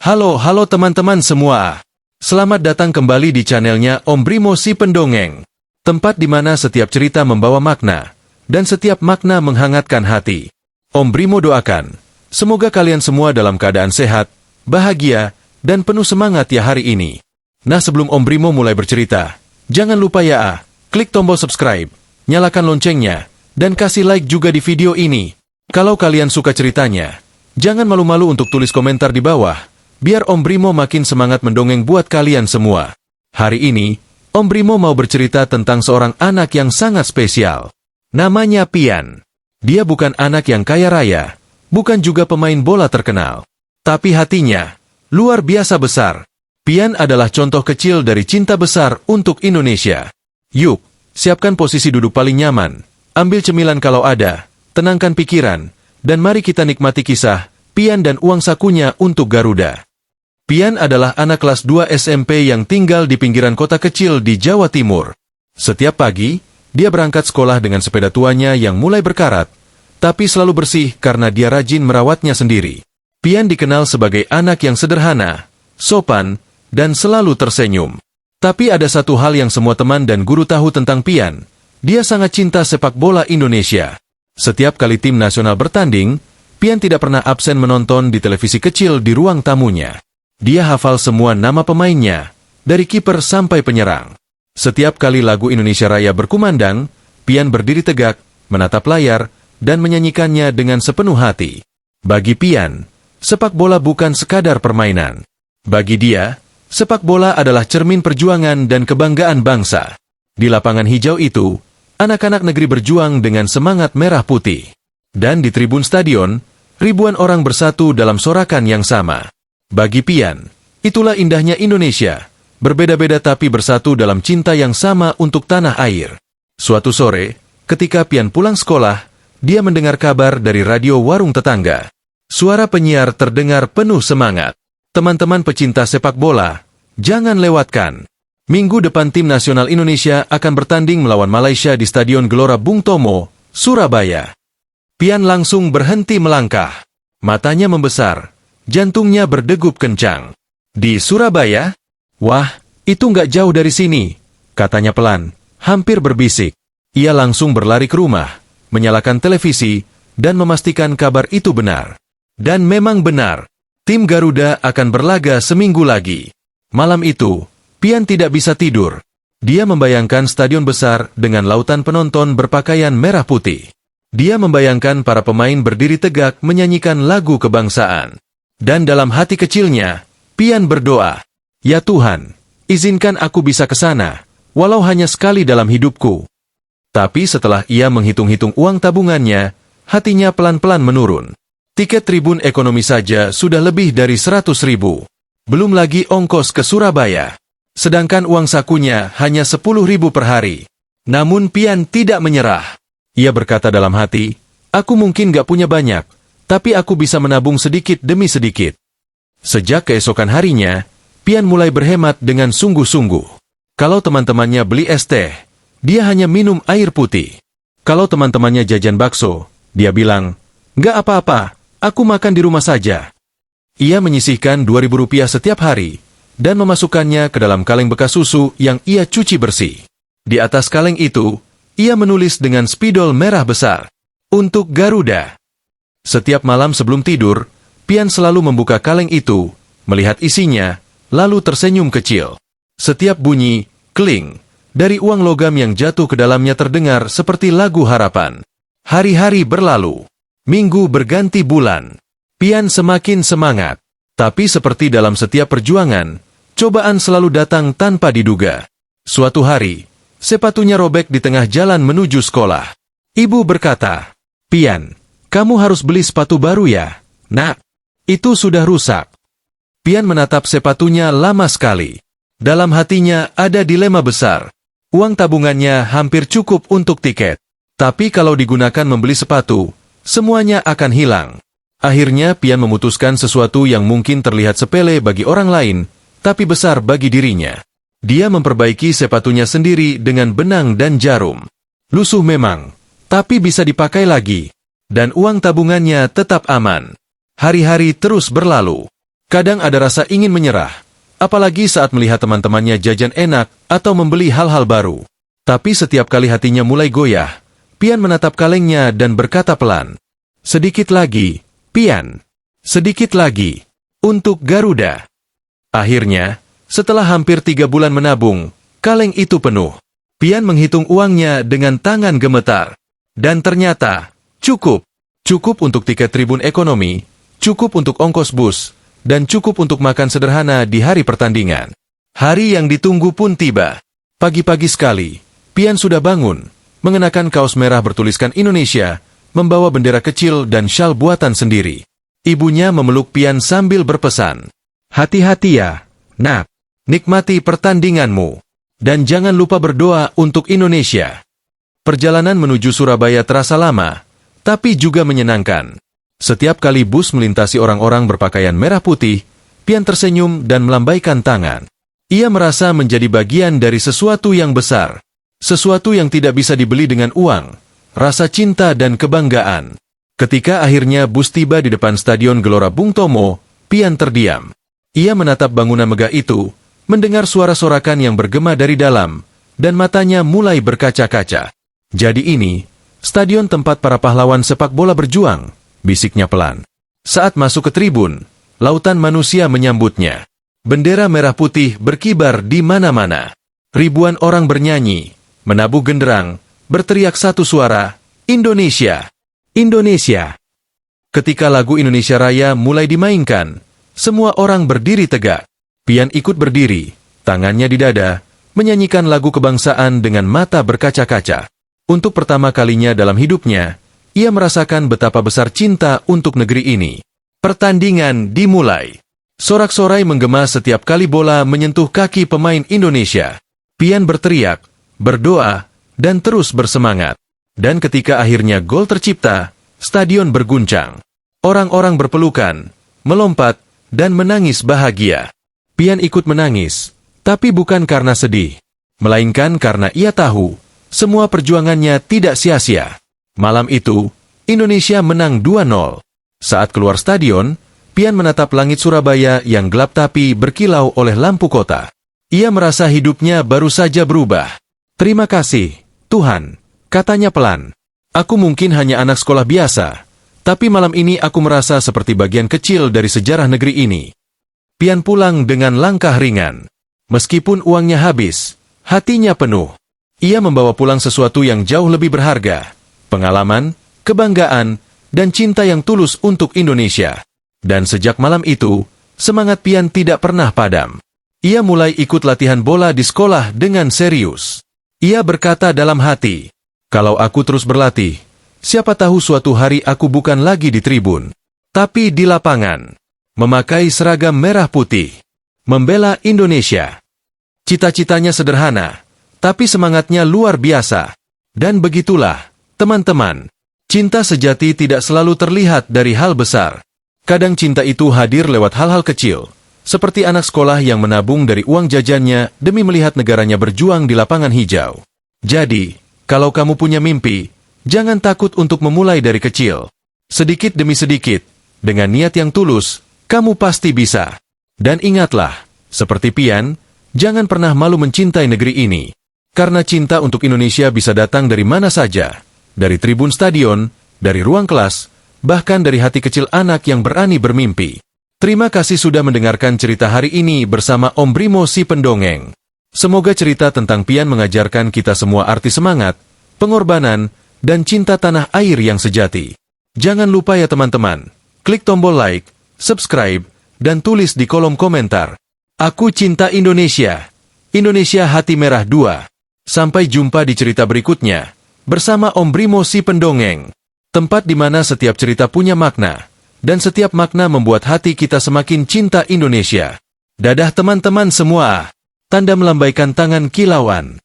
Halo teman-teman semua. Selamat datang kembali di channelnya Om Brimo si Pendongeng. Tempat di mana setiap cerita membawa makna, dan setiap makna menghangatkan hati. Om Brimo doakan, semoga kalian semua dalam keadaan sehat, bahagia, dan penuh semangat ya hari ini. Nah sebelum Om Brimo mulai bercerita, jangan lupa ya klik tombol subscribe, nyalakan loncengnya, dan kasih like juga di video ini. Kalau kalian suka ceritanya, jangan malu-malu untuk tulis komentar di bawah, biar Om Brimo makin semangat mendongeng buat kalian semua. Hari ini, Om Brimo mau bercerita tentang seorang anak yang sangat spesial. Namanya Pian. Dia bukan anak yang kaya raya, bukan juga pemain bola terkenal. Tapi hatinya, luar biasa besar. Pian adalah contoh kecil dari cinta besar untuk Indonesia. Yuk, siapkan posisi duduk paling nyaman, ambil cemilan kalau ada, tenangkan pikiran, dan mari kita nikmati kisah Pian dan uang sakunya untuk Garuda. Pian adalah anak kelas 2 SMP yang tinggal di pinggiran kota kecil di Jawa Timur. Setiap pagi, dia berangkat sekolah dengan sepeda tuanya yang mulai berkarat, tapi selalu bersih karena dia rajin merawatnya sendiri. Pian dikenal sebagai anak yang sederhana, sopan, dan selalu tersenyum. Tapi ada satu hal yang semua teman dan guru tahu tentang Pian, dia sangat cinta sepak bola Indonesia. Setiap kali tim nasional bertanding, Pian tidak pernah absen menonton di televisi kecil di ruang tamunya. Dia hafal semua nama pemainnya, dari kiper sampai penyerang. Setiap kali lagu Indonesia Raya berkumandang, Pian berdiri tegak, menatap layar, dan menyanyikannya dengan sepenuh hati. Bagi Pian, sepak bola bukan sekadar permainan. Bagi dia, sepak bola adalah cermin perjuangan dan kebanggaan bangsa. Di lapangan hijau itu, anak-anak negeri berjuang dengan semangat merah putih. Dan di tribun stadion, ribuan orang bersatu dalam sorakan yang sama. Bagi Pian, itulah indahnya Indonesia, berbeda-beda tapi bersatu dalam cinta yang sama untuk tanah air. Suatu sore, ketika Pian pulang sekolah, dia mendengar kabar dari radio warung tetangga. Suara penyiar terdengar penuh semangat. Teman-teman pecinta sepak bola, jangan lewatkan. Minggu depan tim nasional Indonesia akan bertanding melawan Malaysia di Stadion Gelora Bung Tomo, Surabaya. Pian langsung berhenti melangkah. Matanya membesar. Jantungnya berdegup kencang. Di Surabaya? Wah, itu nggak jauh dari sini, katanya pelan, hampir berbisik. Ia langsung berlari ke rumah, menyalakan televisi, dan memastikan kabar itu benar. Dan memang benar, tim Garuda akan berlaga seminggu lagi. Malam itu, Pian tidak bisa tidur. Dia membayangkan stadion besar dengan lautan penonton berpakaian merah putih. Dia membayangkan para pemain berdiri tegak menyanyikan lagu kebangsaan. Dan dalam hati kecilnya, Pian berdoa, "Ya Tuhan, izinkan aku bisa ke sana, walau hanya sekali dalam hidupku." Tapi setelah ia menghitung-hitung uang tabungannya, hatinya pelan-pelan menurun. Tiket tribun ekonomi saja sudah lebih dari 100.000. Belum lagi ongkos ke Surabaya. Sedangkan uang sakunya hanya 10.000 per hari. Namun Pian tidak menyerah. Ia berkata dalam hati, "Aku mungkin gak punya banyak, tapi aku bisa menabung sedikit demi sedikit." Sejak keesokan harinya, Pian mulai berhemat dengan sungguh-sungguh. Kalau teman-temannya beli es teh, dia hanya minum air putih. Kalau teman-temannya jajan bakso, dia bilang, "Nggak apa-apa, aku makan di rumah saja." Ia menyisihkan Rp2.000 setiap hari, dan memasukkannya ke dalam kaleng bekas susu yang ia cuci bersih. Di atas kaleng itu, ia menulis dengan spidol merah besar, "Untuk Garuda." Setiap malam sebelum tidur, Pian selalu membuka kaleng itu, melihat isinya, lalu tersenyum kecil. Setiap bunyi, kling, dari uang logam yang jatuh ke dalamnya terdengar seperti lagu harapan. Hari-hari berlalu, minggu berganti bulan. Pian semakin semangat. Tapi seperti dalam setiap perjuangan, cobaan selalu datang tanpa diduga. Suatu hari, sepatunya robek di tengah jalan menuju sekolah. Ibu berkata, "Pian, kamu harus beli sepatu baru ya, Nak. Itu sudah rusak." Pian menatap sepatunya lama sekali. Dalam hatinya ada dilema besar. Uang tabungannya hampir cukup untuk tiket. Tapi kalau digunakan membeli sepatu, semuanya akan hilang. Akhirnya Pian memutuskan sesuatu yang mungkin terlihat sepele bagi orang lain, tapi besar bagi dirinya. Dia memperbaiki sepatunya sendiri dengan benang dan jarum. Lusuh memang, tapi bisa dipakai lagi. Dan uang tabungannya tetap aman. Hari-hari terus berlalu. Kadang ada rasa ingin menyerah, apalagi saat melihat teman-temannya jajan enak atau membeli hal-hal baru. Tapi setiap kali hatinya mulai goyah, Pian menatap kalengnya dan berkata pelan, "Sedikit lagi, Pian. Sedikit lagi. Untuk Garuda." Akhirnya, setelah hampir 3 bulan menabung, kaleng itu penuh. Pian menghitung uangnya dengan tangan gemetar. Dan ternyata, cukup. Cukup untuk tiket tribun ekonomi, cukup untuk ongkos bus, dan cukup untuk makan sederhana di hari pertandingan. Hari yang ditunggu pun tiba. Pagi-pagi sekali, Pian sudah bangun, mengenakan kaos merah bertuliskan Indonesia, membawa bendera kecil dan syal buatan sendiri. Ibunya memeluk Pian sambil berpesan, "Hati-hati ya, Nak. Nikmati pertandinganmu. Dan jangan lupa berdoa untuk Indonesia." Perjalanan menuju Surabaya terasa lama, tapi juga menyenangkan. Setiap kali bus melintasi orang-orang berpakaian merah putih, Pian tersenyum dan melambaikan tangan. Ia merasa menjadi bagian dari sesuatu yang besar. Sesuatu yang tidak bisa dibeli dengan uang, rasa cinta dan kebanggaan. Ketika akhirnya bus tiba di depan Stadion Gelora Bung Tomo, Pian terdiam. Ia menatap bangunan megah itu, mendengar suara sorakan yang bergema dari dalam, dan matanya mulai berkaca-kaca. "Jadi ini, stadion tempat para pahlawan sepak bola berjuang," bisiknya pelan. Saat masuk ke tribun, lautan manusia menyambutnya. Bendera merah putih berkibar di mana-mana. Ribuan orang bernyanyi, menabuh genderang, berteriak satu suara, "Indonesia! Indonesia!" Ketika lagu Indonesia Raya mulai dimainkan, semua orang berdiri tegak. Pian ikut berdiri, tangannya di dada, menyanyikan lagu kebangsaan dengan mata berkaca-kaca. Untuk pertama kalinya dalam hidupnya, ia merasakan betapa besar cinta untuk negeri ini. Pertandingan dimulai. Sorak-sorai menggema setiap kali bola menyentuh kaki pemain Indonesia. Pian berteriak, berdoa, dan terus bersemangat. Dan ketika akhirnya gol tercipta, stadion berguncang. Orang-orang berpelukan, melompat, dan menangis bahagia. Pian ikut menangis, tapi bukan karena sedih, melainkan karena ia tahu semua perjuangannya tidak sia-sia. Malam itu, Indonesia menang 2-0. Saat keluar stadion, Pian menatap langit Surabaya yang gelap tapi berkilau oleh lampu kota. Ia merasa hidupnya baru saja berubah. "Terima kasih, Tuhan," katanya pelan. "Aku mungkin hanya anak sekolah biasa, tapi malam ini aku merasa seperti bagian kecil dari sejarah negeri ini." Pian pulang dengan langkah ringan. Meskipun uangnya habis, hatinya penuh. Ia membawa pulang sesuatu yang jauh lebih berharga, pengalaman, kebanggaan, dan cinta yang tulus untuk Indonesia. Dan sejak malam itu, semangat Pian tidak pernah padam. Ia mulai ikut latihan bola di sekolah dengan serius. Ia berkata dalam hati, "Kalau aku terus berlatih, siapa tahu suatu hari aku bukan lagi di tribun, tapi di lapangan, memakai seragam merah putih, membela Indonesia." Cita-citanya sederhana, tapi semangatnya luar biasa. Dan begitulah, teman-teman, cinta sejati tidak selalu terlihat dari hal besar. Kadang cinta itu hadir lewat hal-hal kecil, seperti anak sekolah yang menabung dari uang jajannya demi melihat negaranya berjuang di lapangan hijau. Jadi, kalau kamu punya mimpi, jangan takut untuk memulai dari kecil. Sedikit demi sedikit, dengan niat yang tulus, kamu pasti bisa. Dan ingatlah, seperti Pian, jangan pernah malu mencintai negeri ini. Karena cinta untuk Indonesia bisa datang dari mana saja, dari tribun stadion, dari ruang kelas, bahkan dari hati kecil anak yang berani bermimpi. Terima kasih sudah mendengarkan cerita hari ini bersama Om Brimo si Pendongeng. Semoga cerita tentang Pian mengajarkan kita semua arti semangat, pengorbanan, dan cinta tanah air yang sejati. Jangan lupa ya teman-teman, klik tombol like, subscribe, dan tulis di kolom komentar. Aku cinta Indonesia. Indonesia Hati Merah 2. Sampai jumpa di cerita berikutnya, bersama Om Brimo si Pendongeng. Tempat di mana setiap cerita punya makna, dan setiap makna membuat hati kita semakin cinta Indonesia. Dadah teman-teman semua. Tanda melambaikan tangan kilauan.